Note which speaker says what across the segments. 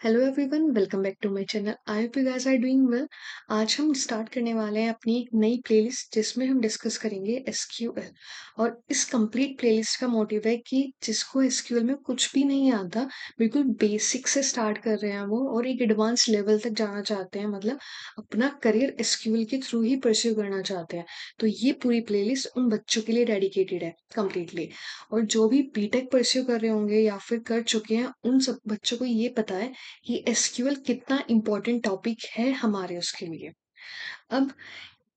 Speaker 1: Hello everyone, welcome back to my channel. I hope you guys are doing well. आज हम start करने वाले हैं अपनी एक नई प्लेलिस्ट जिसमें हम डिस्कस करेंगे एसक्यूएल। और इस कंप्लीट प्लेलिस्ट का मोटिव है कि जिसको एसक्यूएल में कुछ भी नहीं आता, बिल्कुल बेसिक से स्टार्ट कर रहे हैं वो और एक एडवांस लेवल तक जाना चाहते हैं, मतलब अपना करियर एसक्यूएल के थ्रू ही परस्यू करना चाहते हैं। तो ये पूरी प्लेलिस्ट उन बच्चों के लिए डेडिकेटेड है कम्प्लीटली। और जो भी बीटेक परस्यू कर रहे होंगे या फिर कर चुके हैं, उन सब बच्चों को ये पता है कि एसक्यूएल कितना इम्पोर्टेंट टॉपिक है हमारे उसके लिए। अब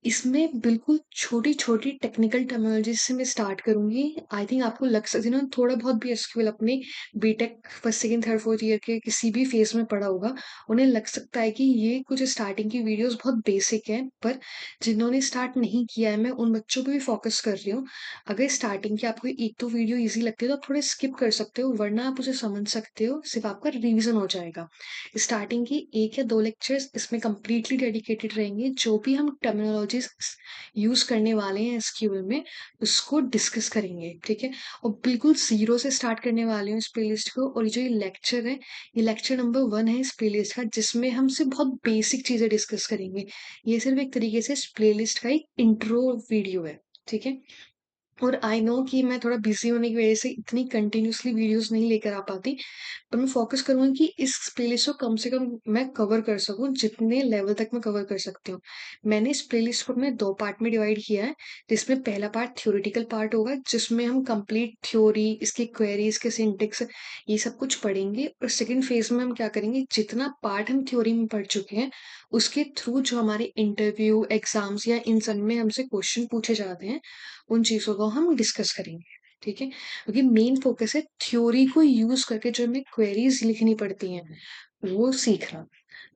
Speaker 1: इसमें बिल्कुल छोटी-छोटी टेक्निकल टर्मिनोलॉजी से मैं स्टार्ट करूँगी। आई थिंक आपको लग सकता है जिन्होंने थोड़ा बहुत भी एसक्यूएल अपने BTech first, second, third, fourth year के किसी भी फेज़ में पढ़ा होगा, उन्हें लग सकता है कि ये कुछ स्टार्टिंग की वीडियोज़ बहुत बेसिक हैं, पर जिन्होंने स्टार्ट नहीं किया है, मैं उन बच्चों पे भी फ़ोकस कर रही हूँ। अगर स्टार्टिंग की आपको 1-2 वीडियो ईज़ी लगती है तो आप थोड़े स्किप कर सकते हो, वरना आप उसे समझ सकते हो, सिर्फ़ आपका रिवीज़न हो जाएगा। स्टार्टिंग की 1 या 2 लेक्चर्स इसमें कंप्लीटली डेडिकेटेड रहेंगे, जो भी हम टर्मिनोलॉजीज़ यूज़ करने वाले हैं एसक्यूएल में, उसको डिस्कस करेंगे, ठीक है? और बिल्कुल ज़ीरो से स्टार्ट करने वाले हूँ इस प्लेलिस्ट को। और ये जो ये लेक्चर है, ये लेक्चर नंबर 1 है इस प्लेलिस्ट का, जिसमें हम सिर्फ़ बहुत बेसिक चीज़ें डिस्कस करेंगे। ये सिर्फ़ एक तरीके से इस प्लेलिस्ट का एक इंट्रो वीडियो है, ठीक है? और आई नो कि मैं थोड़ा बिज़ी होने की वज़ह से इतनी कंटिन्यूअसली वीडियोज़ नहीं लेकर आ पाती। पर मैं फ़ोकस करूँगी कि इस प्लेलिस्ट को कम से कम मैं कवर कर सकूँ, जितने लेवल तक मैं कवर कर सकती हूँ। मैंने इस प्लेलिस्ट को अपने 2 पार्ट में डिवाइड किया है, जिसमें पहला पार्ट थ्योरेटिकल पार्ट होगा, जिसमें हम कंप्लीट थ्योरी, इसकी क्वेरीज़ के सिंटैक्स, ये सब कुछ पढ़ेंगे। और सेकंड फ़ेज़ में हम क्या करेंगे, जितना पार्ट हम थ्योरी में पढ़ चुके हैं, उसके थ्रू जो हमारे इंटरव्यू, एग्ज़ाम्स या इन सब में हमसे क्वेश्चन पूछे जाते हैं, उन चीज़ों को हम डिस्कस करेंगे, ठीक है? क्योंकि मेन फोकस है थ्योरी को यूज़ करके जो हमें क्वेरीज़ लिखनी पड़ती हैं, वो सीखना।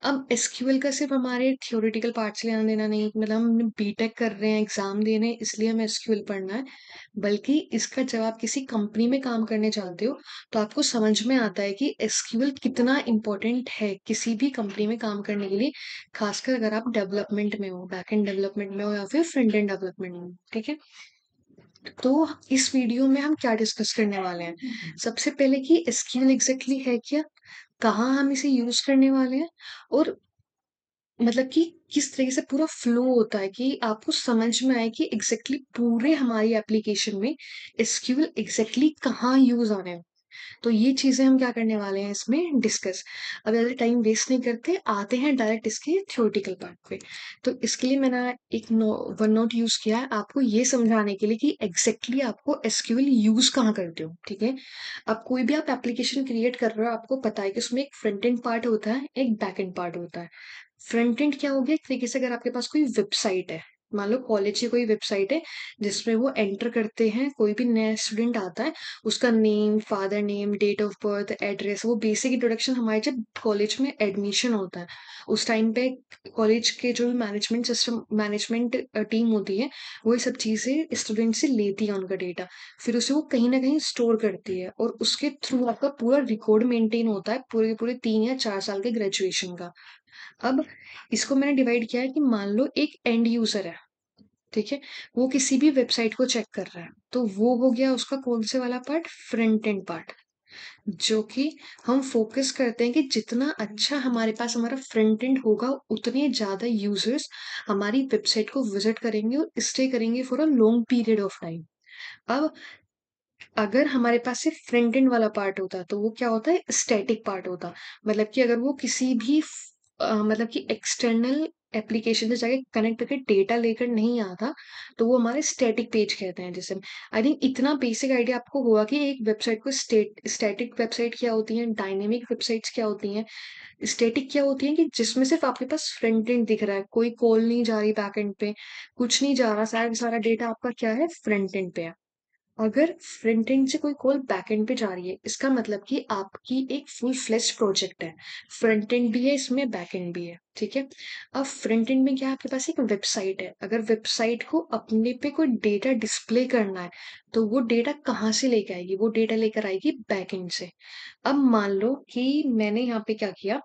Speaker 1: अब एसक्यूएल का सिर्फ़ हमारे थ्योरेटिकल पार्ट से लेना-देना नहीं, मतलब हम बीटेक कर रहे हैं, एग्ज़ाम दे रहे हैं, इसलिए हमें एसक्यूएल पढ़ना है। बल्कि इसका जब आप किसी कंपनी में काम करने जाते हो, तो आपको समझ में आता है कि एसक्यूएल कितना इम्पोर्टेंट है किसी भी कंपनी में काम करने के लिए, खासकर अगर आप डेवलपमेंट में हो, बैकएंड डेवलपमेंट में हो या फिर फ्रंट एंड डेवलपमेंट में हो, ठीक है? तो इस वीडियो में हम क्या डिस्कस करने वाले हैं? सबसे पहले कि एसक्यूएल एग्ज़ैक्टली है क्या? कहाँ हम इसे यूज़ करने वाले हैं? और मतलब कि किस तरीके से पूरा फ्लो होता है कि आपको समझ में आए कि एग्ज़ैक्टली पूरे हमारी एप्लीकेशन में एसक्यूएल एग्ज़ैक्टली कहाँ यूज़ आ रहे हैं। तो ये चीज़ें हम क्या करने वाले हैं इसमें डिस्कस। अब ज़्यादा टाइम वेस्ट नहीं करते, आते हैं डायरेक्ट इसके थ्योरेटिकल पार्ट पे। तो इसके लिए मैंने एक वन नोट यूज़ किया है आपको ये समझाने के लिए कि एग्ज़ैक्टली आपको एसक्यूएल यूज़ कहाँ करते हो, ठीक है? अब कोई भी आप एप्लीकेशन क्रिएट कर रहे हो, आपको पता है कि उसमें एक फ्रंट एंड पार्ट होता है, एक बैक एंड पार्ट होता है। फ्रंट एंड क्या हो गया, एक तरीके से अगर आपके पास कोई वेबसाइट है, मान लो कॉलेज की कोई वेबसाइट है, जिसमें वो एंटर करते हैं, कोई भी नया स्टूडेंट आता है, उसका name, father name, date of birth, address, वो बेसिक इंट्रोडक्शन हमारे जब कॉलेज में एडमिशन होता है, उस टाइम पे कॉलेज के जो भी मैनेजमेंट सिस्टम मैनेजमेंट टीम होती है, वो ये सब चीज़ें स्टूडेंट से लेती है उनका डेटा। फिर उसे वो कहीं न कहीं स्टोर करती है और उसके थ्रू आपका पूरा रिकॉर्ड मेंटेन होता है पूरे के पूरे 3 या 4 साल के ग्रेजुएशन का। अब इसको मैंने डिवाइड किया है कि मान लो एक एंड यूज़र है, ठीक है? वो किसी भी वेबसाइट को चेक कर रहा है, तो वो हो गया उसका कौन से वाला पार्ट, फ्रंट एंड पार्ट। जो कि हम फ़ोकस करते हैं कि जितना अच्छा हमारे पास हमारा फ्रंट एंड होगा, उतने ज़्यादा यूज़र्स हमारी वेबसाइट को विज़िट करेंगे और स्टे करेंगे for a long period of time. अब अगर हमारे पास सिर्फ फ्रंट एंड वाला पार्ट होता, तो वो क्या होता है, स्टैटिक पार्ट होता। मतलब कि अगर वो किसी भी मतलब कि एक्सटर्नल एप्लीकेशन से जाके कनेक्ट करके डेटा लेकर नहीं आता, तो वो हमारे स्टैटिक पेज कहते हैं जिसे। आई थिंक इतना बेसिक आइडिया आपको होगा कि एक वेबसाइट को स्टैटिक वेबसाइट क्या होती है, डायनेमिक वेबसाइट्स क्या होती हैं। स्टैटिक क्या होती है कि जिसमें सिर्फ आपके पास फ्रंट एंड दिख रहा है, कोई कॉल नहीं जा रही बैक एंड पे, कुछ नहीं जा रहा, सारा का सारा डेटा आपका क्या है, फ्रंट एंड पे है। अगर फ्रंट एंड से कोई कॉल बैक एंड पे जा रही है, इसका मतलब कि आपकी एक फुल फ्लेश्ड प्रोजेक्ट है। फ्रंट एंड भी है इसमें, बैक एंड भी है, ठीक है? अब फ्रंट एंड में क्या है, आपके पास एक वेबसाइट है। अगर वेबसाइट को अपने पे कोई डेटा डिस्प्ले करना है, तो वो डेटा कहाँ से लेके आएगी? वो डेटा लेकर आएगी बैक एंड से। अब मान लो कि मैंने यहाँ पे क्या किया,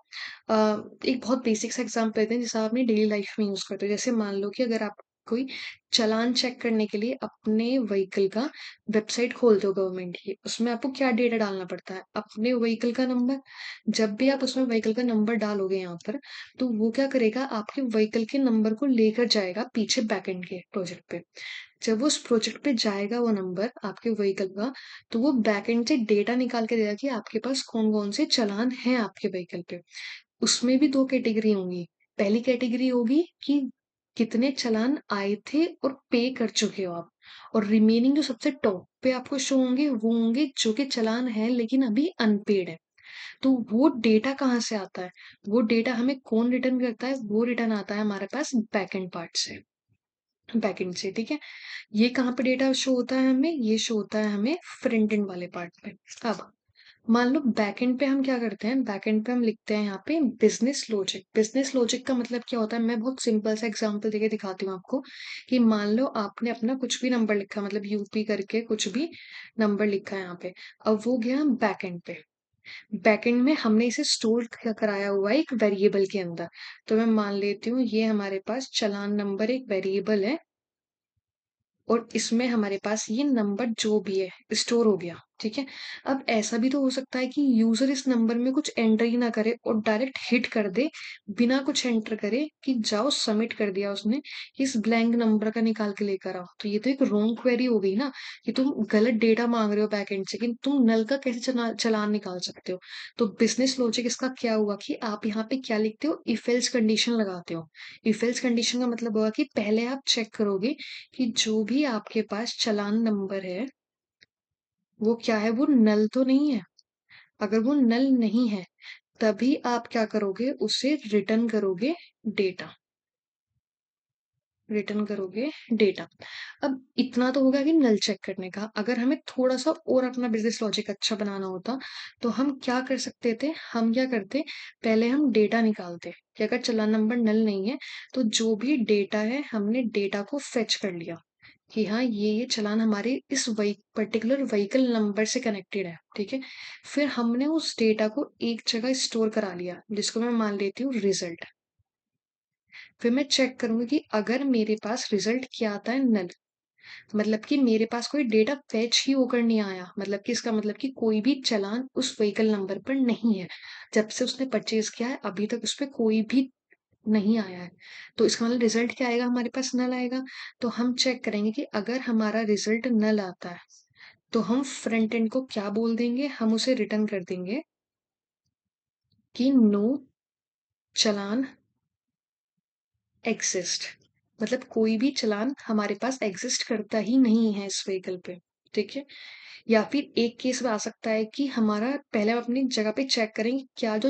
Speaker 1: एक बहुत बेसिक सा एग्ज़ाम्पल लेते हैं जिसे आप अपनी डेली लाइफ में यूज़ करते हो। जैसे मान लो कि अगर आप कोई चालान चेक करने के लिए अपने व्हीकल का वेबसाइट खोलते हो गवर्नमेंट की, उसमें आपको क्या डेटा डालना पड़ता है? अपने व्हीकल का नंबर। जब भी आप उसमें व्हीकल का नंबर डालोगे यहाँ पर, तो वो क्या करेगा, आपके व्हीकल के नंबर को लेकर जाएगा पीछे बैकएंड के प्रोजेक्ट पे। जब वो उस प्रोजेक्ट पे जाएगा वो नंबर आपके व्हीकल का, तो वो बैकएंड से डेटा निकाल के देगा कि आपके पास कौन-कौन से चालान हैं आपके व्हीकल पे। उसमें भी 2 कैटेगरी होंगी। पहली कैटेगरी होगी कि कितने चालान आए थे और पे कर चुके हो आप, और रिमेनिंग जो सबसे टॉप पे आपको शो होंगे, वो होंगे जो कि चालान है लेकिन अभी अनपेड है। तो वो डेटा कहाँ से आता है? वो डेटा हमें कौन रिटर्न करता है? वो रिटर्न आता है हमारे पास बैकएंड पार्ट से, बैकएंड से, ठीक है? ये कहाँ पे डेटा शो होता है हमें? ये शो होता है हमें फ्रंट एंड वाले पार्ट पे। अब मान लो बैकएंड पे हम क्या करते हैं, बैकएंड पे हम लिखते हैं यहाँ पे बिजनेस लॉजिक। बिजनेस लॉजिक का मतलब क्या होता है, मैं बहुत सिंपल सा एग्जांपल देके दिखाती हूँ आपको। कि मान लो आपने अपना कुछ भी नंबर लिखा, मतलब यूपी करके कुछ भी नंबर लिखा है यहाँ पे। अब वो गया बैकएंड पे। बैकएंड में हमने इसे स्टोर कराया हुआ है एक वेरिएबल के अंदर। तो मैं मान लेती हूँ ये हमारे पास चालान नंबर एक वेरिएबल है, और इसमें हमारे पास ये नंबर जो भी है स्टोर हो गया, ठीक है? अब ऐसा भी तो हो सकता है कि यूज़र इस नंबर में कुछ एंटर ही ना करे और डायरेक्ट हिट कर दे, बिना कुछ एंटर करे, कि जाओ सबमिट कर दिया उसने, कि इस ब्लैंक नंबर का निकाल के लेकर आओ। तो ये तो एक रॉन्ग क्वेरी हो गई ना, कि तुम गलत डेटा माँग रहे हो बैकएंड से, कि तुम नल का कैसे चालान निकाल सकते हो? तो बिज़नेस लॉजिक इसका क्या हुआ कि आप यहाँ पे क्या लिखते हो, इफ एल्स कंडीशन लगाते हो। इफ एल्स कंडीशन का मतलब होगा कि पहले आप चेक करोगे कि जो भी आपके पास चालान नंबर है, वो क्या है, वो नल तो नहीं है। अगर वो नल नहीं है, तभी आप क्या करोगे, उसे रिटर्न करोगे डेटा। रिटर्न करोगे डेटा। अब इतना तो होगा कि नल चेक करने का। अगर हमें थोड़ा-सा और अपना बिज़नेस लॉजिक अच्छा बनाना होता, तो हम क्या कर सकते थे, हम क्या करते, पहले हम डेटा निकालते कि अगर चालान नंबर नल नहीं है, तो जो भी डेटा है, हमने डेटा को फेच कर लिया। कि हाँ, ये चालान हमारे इस पर्टिकुलर व्हीकल नंबर से कनेक्टेड है, ठीक है? फिर हमने उस डेटा को एक जगह स्टोर करा लिया, जिसको मैं मान लेती हूँ रिजल्ट। फिर मैं चेक करूँगी कि अगर मेरे पास रिजल्ट क्या आता है, नल, मतलब कि मेरे पास कोई डेटा फेच ही होकर नहीं आया, मतलब कि इसका मतलब कि कोई भी चालान उस व्हीकल नंबर पर नहीं है। जब से उसने परचेज़ किया है, अभी तक उसपे कोई भी नहीं आया है। तो इसका मतलब रिजल्ट क्या आएगा, हमारे पास नल आएगा। तो हम चेक करेंगे कि अगर हमारा रिजल्ट नल आता है, तो हम फ्रंट एंड को क्या बोल देंगे, हम उसे रिटर्न कर देंगे कि नो चालान एक्सिस्ट। मतलब कोई भी चालान हमारे पास एग्जिस्ट करता ही नहीं है इस व्हीकल पे, ठीक है? या फिर एक केस में आ सकता है कि हमारा पहले हम अपनी जगह पे चेक करें कि क्या जो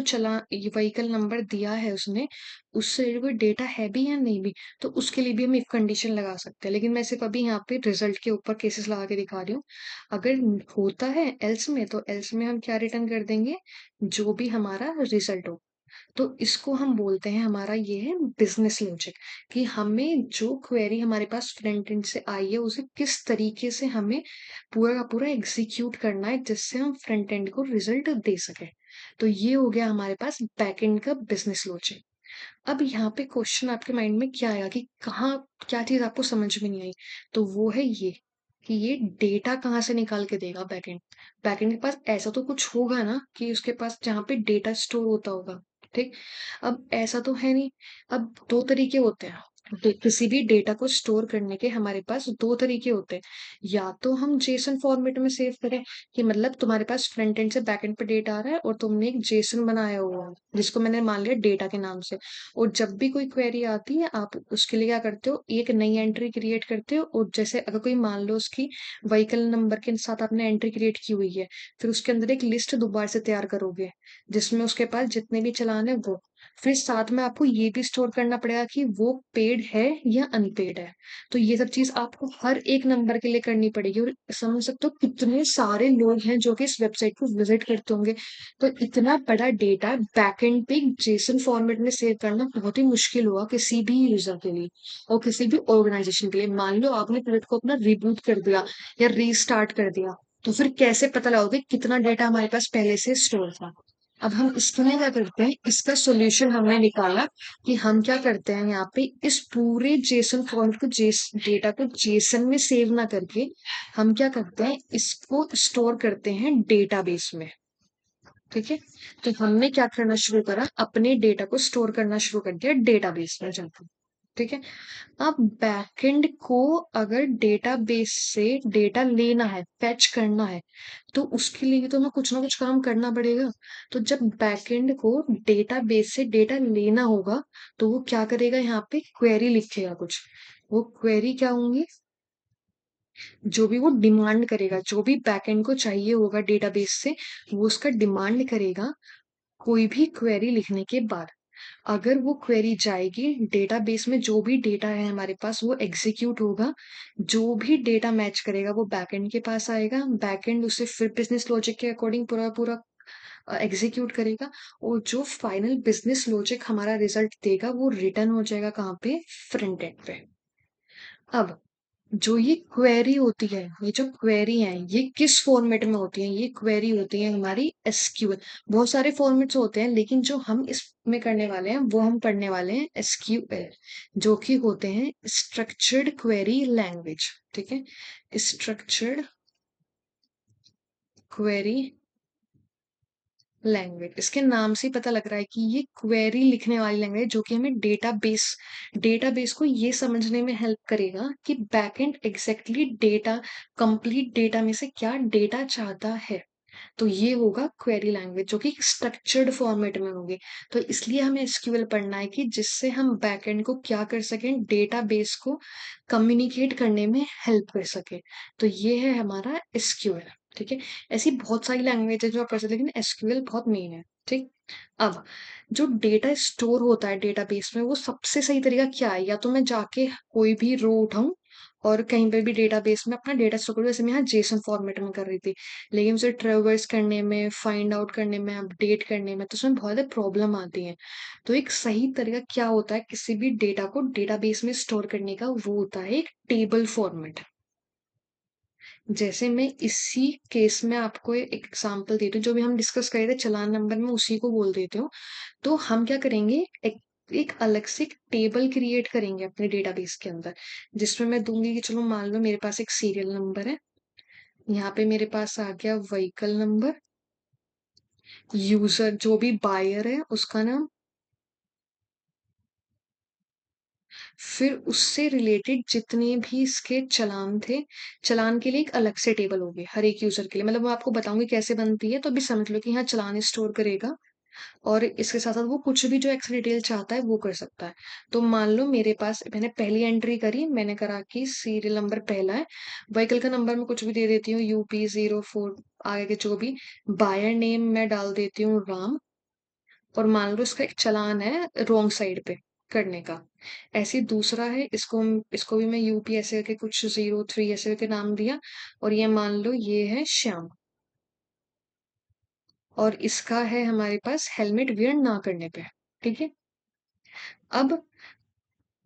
Speaker 1: ये व्हीकल नंबर दिया है उसने, उससे रिलेटेड कोई डेटा है भी या नहीं भी। तो उसके लिए भी हम इफ कंडीशन लगा सकते हैं, लेकिन मैं सिर्फ अभी यहाँ पे रिजल्ट के ऊपर केसेस लगा के दिखा रही हूँ। अगर होता है एल्स में, तो एल्स में हम क्या रिटर्न कर देंगे, जो भी हमारा रिजल्ट हो। तो इसको हम बोलते हैं, हमारा ये है बिजनेस लॉजिक, कि हमें जो क्वेरी हमारे पास फ्रंट एंड से आई है, उसे किस तरीके से हमें पूरा का पूरा एग्जीक्यूट करना है, जिससे हम फ्रंट एंड को रिजल्ट दे सकें। तो ये हो गया हमारे पास बैक एंड का बिजनेस लॉजिक। अब यहाँ पे क्वेश्चन आपके माइंड में क्या आया कि कहाँ, क्या चीज आपको समझ में नहीं आई? तो वो है ये, कि ये डेटा कहाँ से निकाल के देगा बैकएंड। बैकएंड के पास ऐसा तो कुछ होगा ना, कि उसके पास जहाँ पे डेटा स्टोर होता होगा, ठीक? अब ऐसा तो है नहीं। अब दो तरीके होते हैं, किसी भी डेटा को स्टोर करने के हमारे पास दो तरीके होते हैं। या तो हम जेसन फॉर्मेट में सेव करें, कि मतलब तुम्हारे पास फ्रंट एंड से बैक एंड पे डेटा आ रहा है, और तुमने एक जेसन बनाया हुआ है जिसको मैंने मान लिया डेटा के नाम से। और जब भी कोई क्वेरी आती है, आप उसके लिए क्या करते हो, एक नई एंट्री क्रिएट करते हो। और जैसे अगर कोई मान लो उसकी व्हीकल नंबर के साथ आपने एंट्री क्रिएट की हुई है, फिर उसके अंदर एक लिस्ट दोबारा से तैयार करोगे, जिसमें उसके पास जितने भी चालान है वो। फिर साथ में आपको ये भी स्टोर करना पड़ेगा कि वो पेड है या अनपेड है। तो ये सब चीज आपको हर एक नंबर के लिए करनी पड़ेगी। और समझ सकते हो कितने सारे लोग हैं जो कि इस वेबसाइट को विजिट करते होंगे। तो इतना बड़ा डेटा बैकएंड पे जेसन फॉर्मेट में सेव करना बहुत ही मुश्किल हुआ किसी भी यूजर के लिए, और किसी भी ऑर्गेनाइजेशन के लिए। मान लो आपने प्रोजेक्ट को अपना रिबूट कर दिया या रीस्टार्ट कर दिया, तो फिर कैसे पता लगाओगे कितना डेटा हमारे पास पहले से स्टोर था? अब हम इसके लिए क्या करते हैं, इसका सॉल्यूशन हमने निकाला कि हम क्या करते हैं यहाँ पे इस पूरे जेसन फॉर्मेट को डेटा को जेसन में सेव ना करके हम क्या करते हैं इसको स्टोर करते हैं डेटाबेस में। ठीक है, तो हमने क्या करना शुरू करा, अपने डेटा को स्टोर करना शुरू कर दिया डेटाबेस में जाकर। ठीक है, अब बैकएंड को अगर डेटाबेस से डेटा लेना है, फेच करना है, तो उसके लिए तो हमें कुछ ना कुछ काम करना पड़ेगा। तो जब बैकएंड को डेटाबेस से डेटा लेना होगा, तो वो क्या करेगा, यहाँ पे क्वेरी लिखेगा कुछ। वो क्वेरी क्या होंगी, जो भी वो डिमांड करेगा, जो भी बैकएंड को चाहिए होगा डेटाबेस से, वो उसका डिमांड करेगा कोई भी क्वेरी लिखने के बाद। अगर वो क्वेरी जाएगी डेटाबेस में, जो भी डेटा है हमारे पास वो एग्जीक्यूट होगा, जो भी डेटा मैच करेगा वो बैकएंड के पास आएगा, बैकएंड उसे फिर बिजनेस लॉजिक के अकॉर्डिंग पूरा पूरा एग्जीक्यूट करेगा, और जो फाइनल बिजनेस लॉजिक हमारा रिजल्ट देगा वो रिटर्न हो जाएगा कहाँ पे, फ्रंट एंड पे। अब जो ये क्वेरी होती है, ये जो क्वेरी है ये किस फॉर्मेट में होती है, ये क्वेरी होती है हमारी एसक्यूएल। बहुत सारे फॉर्मेट्स होते हैं, लेकिन जो हम इसमें करने वाले हैं वो हम पढ़ने वाले हैं एसक्यूएल, जो कि होते हैं स्ट्रक्चर्ड क्वेरी लैंग्वेज। ठीक है, स्ट्रक्चर्ड क्वेरी लैंग्वेज, इसके नाम से ही पता लग रहा है कि ये क्वेरी लिखने वाली लैंग्वेज, जो कि हमें डेटाबेस को ये समझने में हेल्प करेगा कि backend exactly data, complete data में से क्या डेटा चाहता है। तो ये होगा क्वेरी लैंग्वेज, जो कि स्ट्रक्चर्ड फॉर्मेट में होगी। तो इसलिए हमें एसक्यूएल पढ़ना है कि जिससे हम बैकएंड को क्या कर सकें, डेटाबेस को कम्युनिकेट करने में हेल्प कर सके। तो ये है हमारा एसक्यूएल। ठीक है, ऐसी बहुत सारी लैंग्वेज है जो आप कर सकते हैं, लेकिन एसक्यूएल बहुत मेन है। ठीक, अब जो डेटा स्टोर होता है डेटाबेस में, वो सबसे सही तरीका क्या है, या तो मैं जाके कोई भी रो उठाऊं और कहीं पे भी डेटाबेस में अपना डेटा स्टोर करूं, जैसे मैं यहाँ जेसन फॉर्मेट में कर रही थी, लेकिन उसे ट्रेवर्स करने में, फाइंड आउट करने में, अपडेट करने में, तो उसमें बहुत ज़्यादा प्रॉब्लम आती है। तो एक सही तरीका क्या होता है किसी भी डेटा को डेटाबेस में स्टोर करने का, वो होता है एक टेबल फॉर्मेट। जैसे मैं इसी केस में आपको एक एग्जांपल देती हूँ, जो भी हम डिस्कस कर रहे थे चालान नंबर में, उसी को बोल देती हूँ। तो हम क्या करेंगे, एक अलग से एक टेबल क्रिएट करेंगे अपने डेटाबेस के अंदर, जिसमें मैं दूंगी कि चलो मान लो मेरे पास एक सीरियल नंबर है, यहाँ पे मेरे पास आ गया व्हीकल नंबर, यूजर जो भी बायर है उसका नाम, फिर उससे रिलेटेड जितने भी इसके चालान थे, चालान के लिए एक अलग से टेबल होगी हर एक यूजर के लिए। मतलब मैं आपको बताऊंगी कैसे बनती है, तो अभी समझ लो कि यहाँ चालान स्टोर करेगा, और इसके साथ साथ वो कुछ भी जो एक्स्ट्रा डिटेल चाहता है वो कर सकता है। तो मान लो मेरे पास, मैंने पहली एंट्री करी, मैंने करा कि सीरियल नंबर पहला है, व्हीकल का नंबर मैं कुछ भी दे देती हूँ, UP04, आगे के जो भी, बायर नेम मैं डाल देती हूँ राम, और मान लो इसका एक चालान है रॉन्ग साइड पे करने का। ऐसे ही दूसरा है, इसको भी मैं यूपी ऐसे करके कुछ 03 ऐसे करके नाम दिया, और ये मान लो ये है श्याम, और इसका है हमारे पास हेलमेट वियर ना करने पे। ठीक है, अब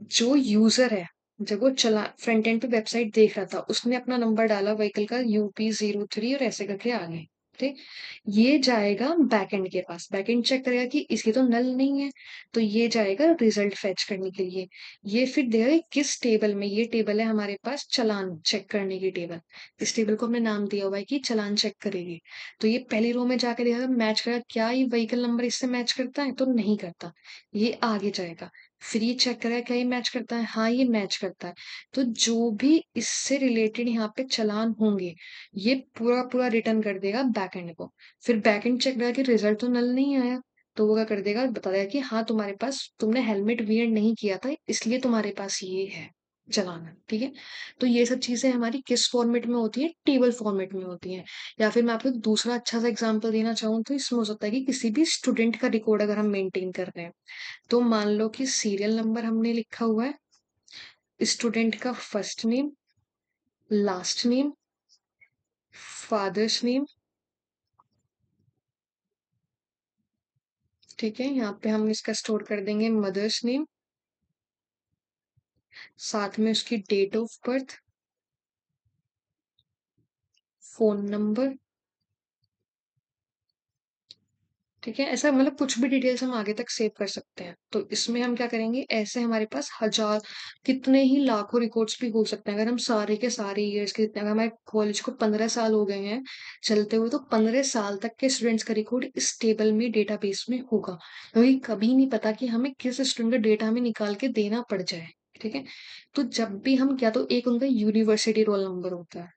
Speaker 1: जो यूजर है, जब वो चला फ्रंट एंड पे वेबसाइट देख रहा था, उसने अपना नंबर डाला व्हीकल का UP03 और ऐसे करके आ गए। ठीक, ये जाएगा बैकएंड के पास, बैकएंड चेक करेगा कि इसकी तो नल नहीं है, तो ये जाएगा रिजल्ट फेच करने के लिए। ये फिर देगा कि किस टेबल में, ये टेबल है हमारे पास चालान चेक करने की टेबल, इस टेबल को हमने नाम दिया हुआ है कि चालान चेक करेगी। तो ये पहली रो में जाकर देखेगा, मैच करेगा क्या ये व्हीकल नंबर इससे मैच करता है, तो नहीं करता, ये आगे जाएगा, फिर ये चेक करेगा क्या ये मैच करता है, हाँ ये मैच करता है। तो जो भी इससे रिलेटेड यहाँ पे चालान होंगे, ये पूरा पूरा रिटर्न कर देगा बैकएंड को। फिर बैकएंड चेक करेगा कि रिजल्ट तो नल नहीं आया, तो वो क्या कर देगा, बता देगा कि हाँ तुम्हारे पास, तुमने हेलमेट वियर नहीं किया था, इसलिए तुम्हारे पास ये है चालान। ठीक है, तो ये सब चीजें हमारी किस फॉर्मेट में होती है, टेबल फॉर्मेट में होती है। या फिर मैं आपको एक दूसरा अच्छा सा एग्जांपल देना चाहूँ, तो इसमें हो सकता है कि किसी भी स्टूडेंट का रिकॉर्ड अगर हम मेंटेन कर रहे हैं, तो मान लो कि सीरियल नंबर हमने लिखा हुआ है, स्टूडेंट का first name, last name, father's name. ठीक है, यहाँ पे हम इसका स्टोर कर देंगे मदर्स नेम, साथ में उसकी date of birth, phone number. ठीक है? ऐसा मतलब कुछ भी डिटेल्स हम आगे तक सेव कर सकते हैं। तो इसमें हम क्या करेंगे, ऐसे हमारे पास हज़ार कितने ही लाखों रिकॉर्ड्स भी हो सकते हैं। अगर हम सारे के सारे ईयर्स के जितने, अगर हमारे कॉलेज को 15 साल हो गए हैं चलते हुए, तो 15 साल तक के स्टूडेंट्स का रिकॉर्ड इस टेबल में, डेटाबेस में होगा। क्योंकि कभी नहीं पता कि हमें किस स्टूडेंट का डेटा हमें निकाल के देना पड़ जाए। ठीक है? तो जब भी हम, या तो एक उनका यूनिवर्सिटी रोल नंबर होता है,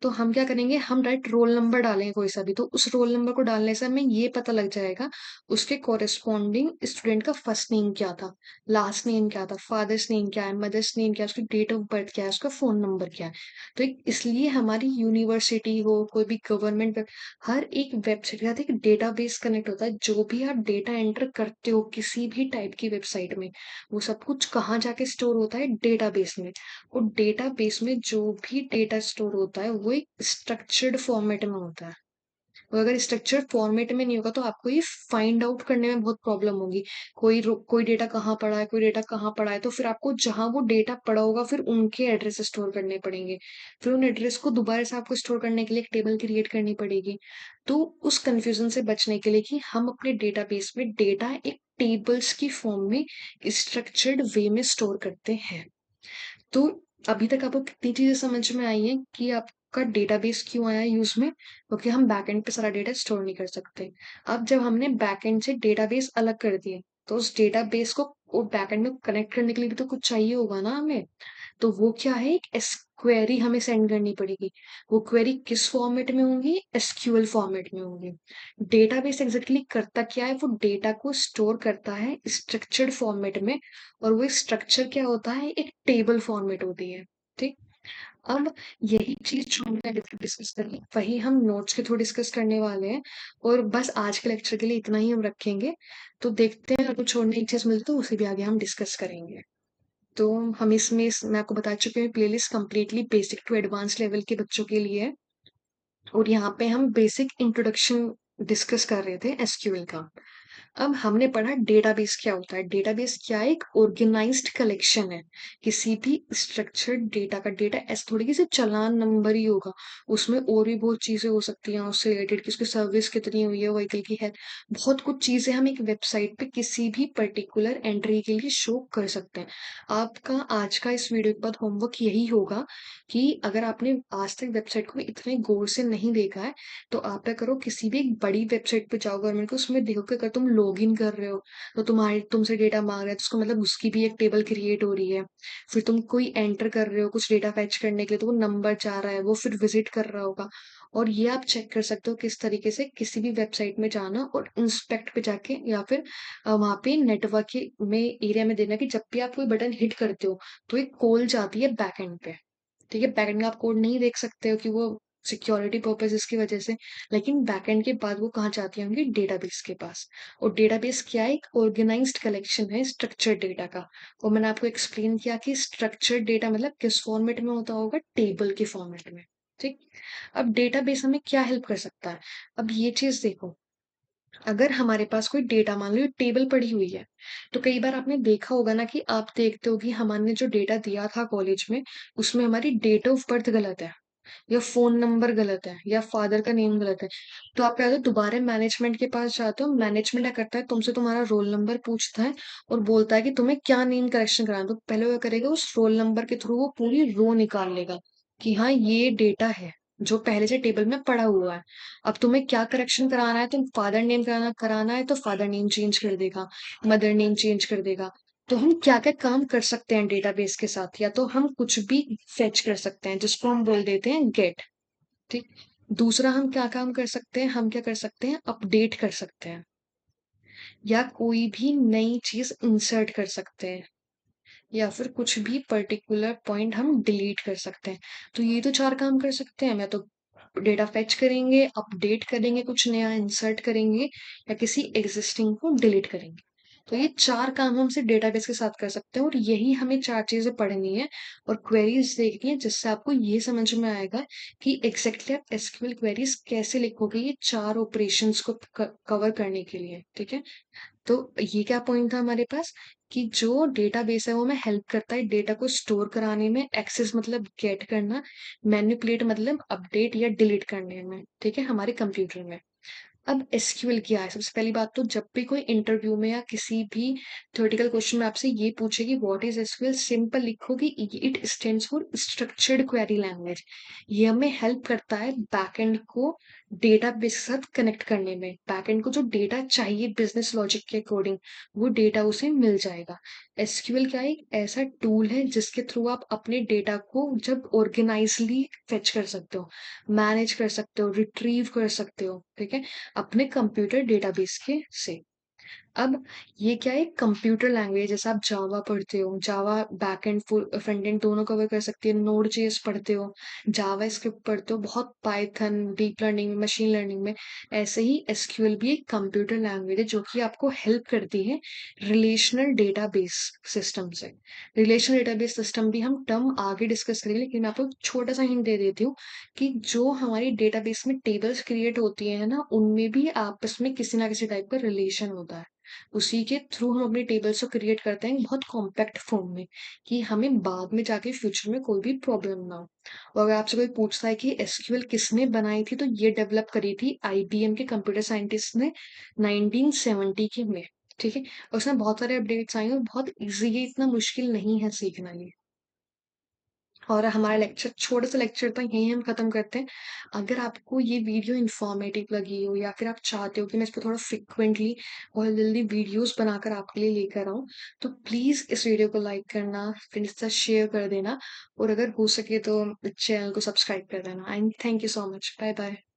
Speaker 1: तो हम क्या करेंगे, हम डायरेक्ट रोल नंबर डालेंगे कोई सा भी, तो उस रोल नंबर को डालने से हमें ये पता लग जाएगा उसके कॉरेस्पॉन्डिंग स्टूडेंट का फर्स्ट नेम क्या था, लास्ट नेम क्या था, फादर्स नेम क्या है, मदर्स नेम क्या है, उसकी डेट ऑफ बर्थ क्या है, उसका फोन नंबर क्या है। तो इसलिए हमारी यूनिवर्सिटी हो, कोई भी गवर्नमेंट, हर एक वेबसाइट के साथ एक डेटाबेस कनेक्ट होता है। जो भी आप डेटा एंटर करते हो किसी भी टाइप की वेबसाइट में, वो सब कुछ कहाँ जाके स्टोर होता है, डेटाबेस में। और डेटाबेस में जो भी डेटा स्टोर होता है वो एक स्ट्रक्चर्ड फॉर्मेट में होता है। और अगर स्ट्रक्चर्ड फॉर्मेट में नहीं होगा तो आपको ये फाइंड आउट करने में बहुत प्रॉब्लम होगी। कोई डेटा कहाँ पड़ा है, कोई डेटा कहाँ पड़ा है, तो फिर आपको जहां वो डेटा पड़ा होगा फिर उनके एड्रेस स्टोर करने पड़ेंगे। फिर उन एड्रेस को दोबारा से आपको स्टोर करने के लिए एक टेबल क्रिएट करनी पड़ेगी। तो उस कंफ्यूजन से बचने के लिए कि हम अपने डेटाबेस में डेटा एक टेबल्स की फॉर्म में स्ट्रक्चर्ड वे में स्टोर करते हैं। तो अभी तक आपको कितनी चीजें समझ में आई हैं कि आपका डेटाबेस क्यों आया यूज में, क्योंकि हम बैकएंड पे सारा डेटा स्टोर नहीं कर सकते। अब जब हमने बैकएंड से डेटाबेस अलग कर दिए, तो उस डेटाबेस को बैकएंड में कनेक्ट करने के लिए भी तो कुछ चाहिए होगा ना हमें। तो वो क्या है, एक क्वेरी हमें सेंड करनी पड़ेगी। वो क्वेरी किस फॉर्मेट में होंगी, एसक्यूएल फॉर्मेट में होंगी। डेटाबेस एग्जैक्टली करता क्या है, वो डेटा को स्टोर करता है स्ट्रक्चर्ड फॉर्मेट में। और वो स्ट्रक्चर क्या होता है, एक टेबल फॉर्मेट होती है। ठीक। अब यही चीज जो हमने डिस्कस करी वही हम नोट्स के थ्रू डिस्कस करने वाले हैं। और बस आज के लेक्चर के लिए इतना ही हम रखेंगे। तो देखते हैं, अगर कुछ और नई चीज मिलती तो उसे भी आगे हम डिस्कस करेंगे। तो हम इसमें मैं आपको बता चुकी हूँ, playlist completely basic to advance level के बच्चों के लिए है। और यहाँ पे हम बेसिक इंट्रोडक्शन डिस्कस कर रहे थे एसक्यूएल का। अब हमने पढ़ा डेटाबेस क्या होता है। डेटाबेस क्या है, एक ऑर्गेनाइज्ड कलेक्शन है किसी भी स्ट्रक्चर्ड डेटा का। डेटा ऐसे थोड़ी किसी चालान नंबर ही होगा, उसमें और भी बहुत चीजें हो सकती हैं उससे रिलेटेड, कि उसकी सर्विस कितनी हुई है, व्हीकल की है, बहुत कुछ चीजें हम एक वेबसाइट पे किसी भी पर्टिकुलर एंट्री के लिए शो कर सकते हैं। आपका आज का इस वीडियो के बाद होमवर्क यही होगा कि अगर आपने आज तक वेबसाइट को इतने गौर से नहीं देखा है, तो आप क्या करो, किसी भी एक बड़ी वेबसाइट पे जाओ गवर्नमेंट को, उसमें देखो कि अगर तुम लॉगिन कर रहे हो तो तुम्हारे तुमसे डेटा मांग रहा है, तो उसको मतलब उसकी भी एक टेबल क्रिएट हो रही है। फिर तुम कोई एंटर कर रहे हो कुछ डेटा फैच करने के लिए, तो वो नंबर चाह रहा है, वो फिर विजिट कर रहा होगा। और ये आप चेक कर सकते हो किस तरीके से किसी भी वेबसाइट में जाना और इंस्पेक्ट पे जाके, या फिर वहां पे नेटवर्क के में एरिया में देना, कि जब भी आप कोई बटन हिट करते हो तो एक कॉल जाती है बैकएंड पे। ठीक है, बैकएंड का आप कोड नहीं देख सकते हो कि वो सिक्योरिटी पर्पसेस की वजह से। लेकिन बैकएंड के बाद वो कहाँ जाती होंगी, डेटाबेस के पास। और डेटाबेस क्या है, एक ऑर्गेनाइज्ड कलेक्शन है स्ट्रक्चर्ड डेटा का। और मैंने आपको एक्सप्लेन किया कि स्ट्रक्चर्ड डेटा मतलब किस फॉर्मेट में होता होगा, टेबल के फॉर्मेट में। ठीक। अब डेटाबेस हमें क्या हेल्प कर सकता है, अब ये चीज देखो। अगर हमारे पास कोई डेटा, मान लो टेबल पड़ी हुई है, तो कई बार आपने देखा होगा ना, कि आप देखते हो कि हमारे जो डेटा दिया था कॉलेज में, उसमें हमारी डेट ऑफ बर्थ गलत है, या फोन नंबर गलत है, या फादर का नेम गलत है। तो आप क्या होता है, दोबारा मैनेजमेंट के पास जाते हो, मैनेजमेंट क्या करता है, तुमसे तुम्हारा रोल नंबर पूछता है और बोलता है कि तुम्हें क्या नेम करेक्शन कराना है। तो पहले वो करेगा, उस रोल नंबर के थ्रू वो पूरी रो निकाल लेगा कि हाँ ये डेटा है जो पहले से टेबल में पड़ा हुआ है। अब तुम्हें क्या करेक्शन कराना है, तुम फादर नेम कराना कराना है तो फादर नेम चेंज कर देगा, मदर नेम चेंज कर देगा। तो हम क्या क्या काम कर सकते हैं डेटाबेस के साथ, या तो हम कुछ भी फेच कर सकते हैं जिसको हम बोल देते हैं गेट। ठीक। दूसरा हम क्या काम कर सकते हैं, हम क्या कर सकते हैं, अपडेट कर सकते हैं, या कोई भी नई चीज इंसर्ट कर सकते हैं, या फिर कुछ भी पर्टिकुलर पॉइंट हम डिलीट कर सकते हैं। तो ये तो चार काम कर सकते हैं। मैं तो डेटा फेच करेंगे, अपडेट करेंगे, कुछ नया इंसर्ट करेंगे, या किसी एग्जिस्टिंग को डिलीट करेंगे। तो ये चार काम हम सिर्फ डेटाबेस के साथ कर सकते हैं, और यही हमें चार चीजें पढ़नी है और क्वेरीज देखनी है, जिससे आपको ये समझ में आएगा कि एग्जैक्टली आप एसक्यूएल क्वेरीज कैसे लिखोगे ये चार ऑपरेशंस को कवर करने के लिए। ठीक है। तो ये क्या पॉइंट था हमारे पास, कि जो डेटाबेस है वो हमें हेल्प करता है डेटा को स्टोर कराने में, एक्सेस मतलब गेट करना, मैनिपुलेट मतलब अपडेट या डिलीट करने में। ठीक है, हमारे कंप्यूटर में। अब एसक्यूएल क्या है? सबसे पहली बात तो जब भी कोई इंटरव्यू में या किसी भी थ्योरेटिकल क्वेश्चन में आपसे ये पूछे कि व्हाट इज़ एसक्यूएल? सिंपल लिखो कि it stands for structured query language. ये हमें हेल्प करता है बैकएंड को डेटाबेस के साथ कनेक्ट करने में। बैकएंड को जो डेटा चाहिए बिज़नेस लॉजिक के अकॉर्डिंग, वो डेटा उसे मिल जाएगा। एसक्यूएल क्या है? एक ऐसा टूल है जिसके थ्रू आप अपने डेटा को जब ऑर्गेनाइजली फेच कर सकते हो, मैनेज कर सकते हो, रिट्रीव कर सकते हो, ठीक है? अपने कंप्यूटर डेटाबेस के से। अब ये क्या है कंप्यूटर लैंग्वेज जैसे आप जावा पढ़ते हो, Java backend full front end दोनों कवर कर सकती है, नोड जेएस पढ़ते हो, जावा स्क्रिप्ट पढ़ते हो, बहुत पाइथन, डीप लर्निंग में, मशीन लर्निंग में, ऐसे ही एसक्यूएल भी एक कंप्यूटर लैंग्वेज है जो कि आपको हेल्प करती है रिलेशनल डेटाबेस सिस्टम से। रिलेशनल डेटाबेस सिस्टम भी हम टर्म आगे डिस्कस करेंगे, लेकिन मैं आपको एक छोटा सा हिंट दे देती हूँ कि जो हमारी डेटाबेस में टेबल्स क्रिएट होती है ना, उनमें भी आपस में किसी ना किसी टाइप का रिलेशन होता है। उसी के थ्रू हम अपने टेबल्स को क्रिएट करते हैं बहुत कॉम्पैक्ट फॉर्म में, कि हमें बाद में जाके फ्यूचर में कोई भी प्रॉब्लम ना हो। और अगर आपसे कोई पूछता है कि एसक्यूएल किसने बनाई थी, तो ये डेवलप करी थी आईबीएम के कंप्यूटर साइंटिस्ट ने 1970 के में। ठीक है? और उसमें बहुत सारे अपडेट्स आए हैं और बहुत ईज़ी है, इतना मुश्किल नहीं है सीखना ये। और हमारा लेक्चर छोटा-सा लेक्चर था यहीं हम ख़त्म करते हैं। अगर आपको ये वीडियो इन्फॉर्मेटिव लगी हो या फिर आप चाहते हो कि मैं इस पे थोड़ा फ्रीक्वेंटली और जल्दी वीडियोज़ बनाकर आपके लिए लेकर आऊँ, तो प्लीज़ इस वीडियो को लाइक करना, फ्रेंड्स के साथ शेयर कर देना और अगर हो सके तो चैनल को सब्सक्राइब कर देना and thank you so much. Bye bye.